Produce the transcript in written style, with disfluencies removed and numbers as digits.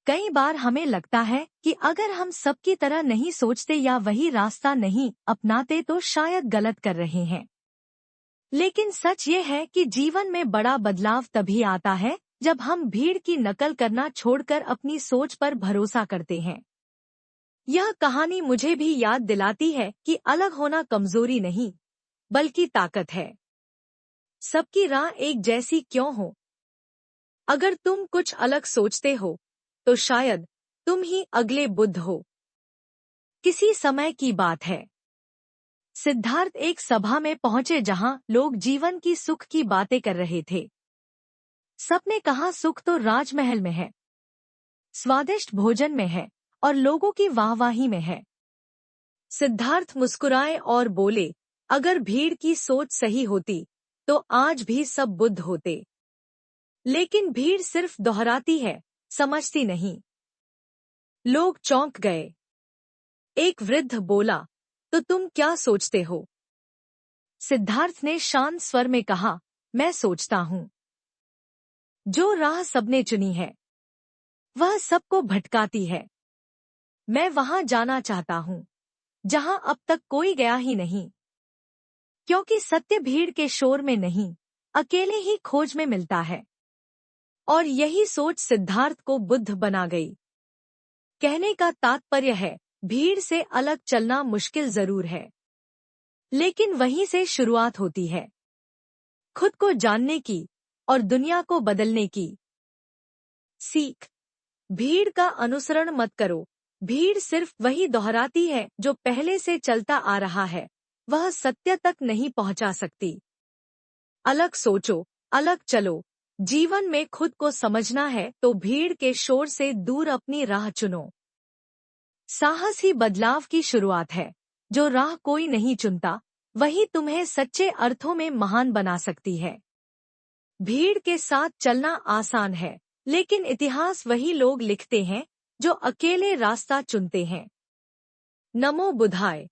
कई बार हमें लगता है कि अगर हम सबकी तरह नहीं सोचते या वही रास्ता नहीं अपनाते तो शायद गलत कर रहे हैं। लेकिन सच ये है कि जीवन में बड़ा बदलाव तभी आता है जब हम भीड़ की नकल करना छोड़कर अपनी सोच पर भरोसा करते हैं। यह कहानी मुझे भी याद दिलाती है कि अलग होना कमजोरी नहीं, बल्कि ताकत है। सबकी राह एक जैसी क्यों हो? अगर तुम कुछ अलग सोचते हो, तो शायद तुम ही अगले बुद्ध हो। किसी समय की बात है। सिद्धार्थ एक सभा में पहुंचे जहां लोग जीवन की सुख की बातें कर रहे थे। सबने कहा सुख तो राजमहल में है, स्वादिष्ट भोजन में है और लोगों की वाहवाही में है। सिद्धार्थ मुस्कुराए और बोले, अगर भीड़ की सोच सही होती तो आज भी सब बुद्ध होते। लेकिन भीड़ सिर्फ दोहराती है, समझती नहीं। लोग चौंक गए। एक वृद्ध बोला, तो तुम क्या सोचते हो? सिद्धार्थ ने शांत स्वर में कहा, मैं सोचता हूँ जो राह सबने चुनी है वह सबको भटकाती है। मैं वहां जाना चाहता हूँ जहां अब तक कोई गया ही नहीं, क्योंकि सत्य भीड़ के शोर में नहीं, अकेले ही खोज में मिलता है। और यही सोच सिद्धार्थ को बुद्ध बना गई। कहने का तात्पर्य है, भीड़ से अलग चलना मुश्किल जरूर है, लेकिन वहीं से शुरुआत होती है, खुद को जानने की और दुनिया को बदलने की। सीख, भीड़ का अनुसरण मत करो। भीड़ सिर्फ वही दोहराती है जो पहले से चलता आ रहा है, वह सत्य तक नहीं पहुंचा सकती। अलग सोचो, अलग चलो। जीवन में खुद को समझना है तो भीड़ के शोर से दूर अपनी राह चुनो। साहस ही बदलाव की शुरुआत है। जो राह कोई नहीं चुनता, वही तुम्हें सच्चे अर्थों में महान बना सकती है। भीड़ के साथ चलना आसान है, लेकिन इतिहास वही लोग लिखते हैं जो अकेले रास्ता चुनते हैं। नमो बुद्धाय।